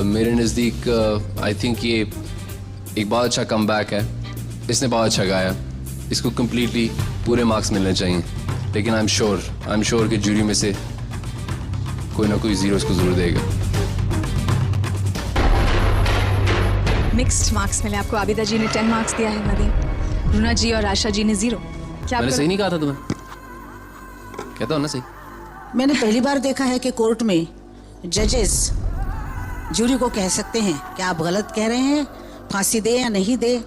मेरे नज़दीक I think ये एक बहुत अच्छा कमबैक है। इसने बहुत अच्छा गाया, इसको कम्प्लीटली पूरे मार्क्स मिलने चाहिए, लेकिन आई एम श्योर कि जूरी में से कोई ना कोई जीरो इसको जरूर देगा। मिक्स्ड मार्क्स मिले आपको। आबिदा जी ने 10 मार्क्स दिया है नदीम, रुना जी और आशा जी ने 0। क्या मैंने सही नहीं कहा था तुम्हें? कहता हूँ ना सही। मैंने पहली बार देखा है कि कोर्ट में जजेस जूरी को कह सकते हैं कि आप गलत कह रहे हैं, फांसी दे या नहीं दे,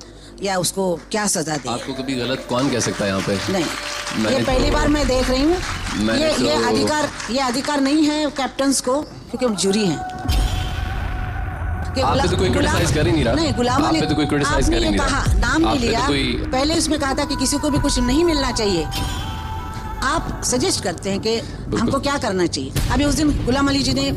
या उसको क्या सजा दे। आपको कभी गलत कौन कह सकता है यहाँ पे? नहीं, ये पहली बार मैं देख रही हूँ। ये अधिकार नहीं है कैप्टन्स को, क्योंकि हम जूरी हैं। आप पे तो कोई क्रिटिसाइज कर ही नहीं रहा। नहीं, गुलाम अली, आप पे तो कोई क्रिटिसाइज कर ही नहीं रहा। नाम नहीं लिया, पहले इसमें कहा था कि किसी को भी कुछ नहीं मिलना चाहिए। आप सजेस्ट करते हैं कि हमको क्या करना चाहिए। अभी उस दिन गुलाम अली जी ने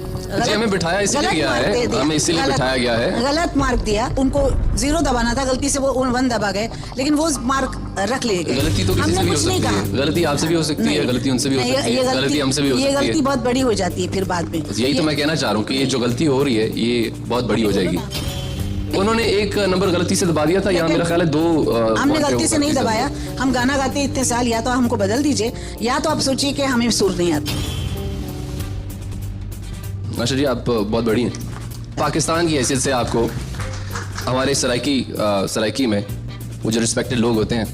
हमें बिठाया इसलिए गया है, हमें इसीलिए बिठाया गया है। गलत मार्क दिया, उनको 0 दबाना था, गलती से वो 1 दबा गए, लेकिन वो मार्क रख लिए गए। गलती तो किसी से भी हो सकती है, गलती आपसे भी हो सकती है, गलती उनसे भी हो सकती है, गलती हमसे भी हो सकती है। ये गलती बहुत बड़ी हो जाती है फिर बाद में। यही तो मैं कहना चाह रहा हूँ कि ये जो गलती हो रही है ये बहुत बड़ी हो जाएगी। उन्होंने 1 नंबर गलती से दबा दिया था, यहाँ मेरा ख्याल है 2 हमने गलती से नहीं दबाया। हम गाना गाते इतने साल, या तो हमको बदल दीजिए, या तो आप सोचिए कि हमें सुर नहीं आती। माशा जी आप बहुत बड़ी हैं। पाकिस्तान की हैसियत से आपको हमारे सराइकी में वो जो रिस्पेक्टेड लोग होते हैं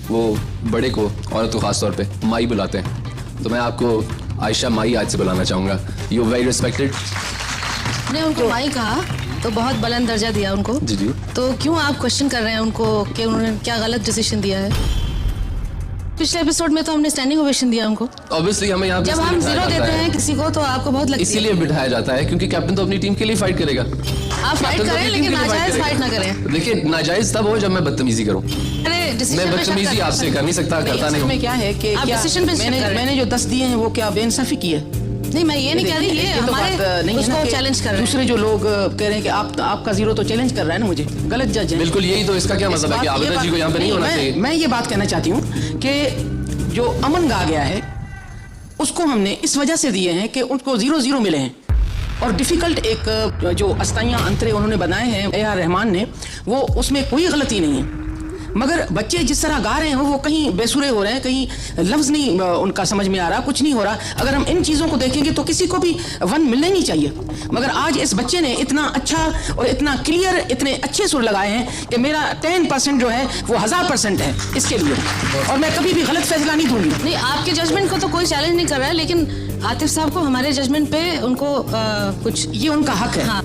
वो बड़े को, औरत को खास तौर पे माई बुलाते हैं, तो मैं आपको आयशा माई आज से बुलाना चाहूँगा। You very respected. ने उनको माई कहा तो बहुत बुलंद दर्जा दिया उनको। जी जी। तो क्यों आप क्वेश्चन कर रहे हैं उनको कि उन्होंने क्या गलत डिसीजन दिया है? पिछले एपिसोड में तो हमने स्टैंडिंग ओवेशन दिया उनको। ऑब्वियसली हमें यहाँ जब हम 0 देते हैं किसी को तो आपको बहुत लगती है। इसीलिए बिठाया जाता है क्योंकि कैप्टन तो अपनी टीम के लिए फाइट करेगा। आप फाइट करें लेकिन नाजायज फाइट ना करें। देखिए नाजायज तब हो जब मैं बदतमीजी करूँ। मैं बदतमीजी आपसे कर नहीं सकता, करता नहीं हूँ। क्या है कि मैंने जो 10 दिए हैं वो क्या बेइंसाफी की है? नहीं, मैं ये नहीं कह रही, ये हमारे उसको चैलेंज कर रहे हैं। दूसरे जो लोग कह रहे हैं कि आपका 0 तो चैलेंज कर रहा है ना, मुझे गलत जज है। बिल्कुल, यही तो इसका क्या मतलब है कि आबिदा जी को यहाँ पे नहीं होना चाहिए। मैं ये बात कहना चाहती हूँ कि जो अमन गा गया है उसको हमने इस वजह से दिए हैं कि उनको 0-0 मिले हैं, और डिफिकल्ट एक जो अस्ताइयाँ अंतरे उन्होंने बनाए हैं ए आर रहमान ने, वो उसमें कोई गलती नहीं है। मगर बच्चे जिस तरह गा रहे हैं वो कहीं बेसुरे हो रहे हैं, कहीं लफ्ज़ नहीं उनका समझ में आ रहा, कुछ नहीं हो रहा। अगर हम इन चीज़ों को देखेंगे तो किसी को भी 1 मिलना ही नहीं चाहिए। मगर आज इस बच्चे ने इतना अच्छा और इतना क्लियर, इतने अच्छे सुर लगाए हैं कि मेरा 10% जो है वो 1000% है इसके लिए, और मैं कभी भी गलत फैसला नहीं दूंगी। नहीं, आपके जजमेंट को तो कोई चैलेंज नहीं कर रहा है, लेकिन आतिफ साहब को हमारे जजमेंट पे उनको कुछ, ये उनका हक है। हाँ।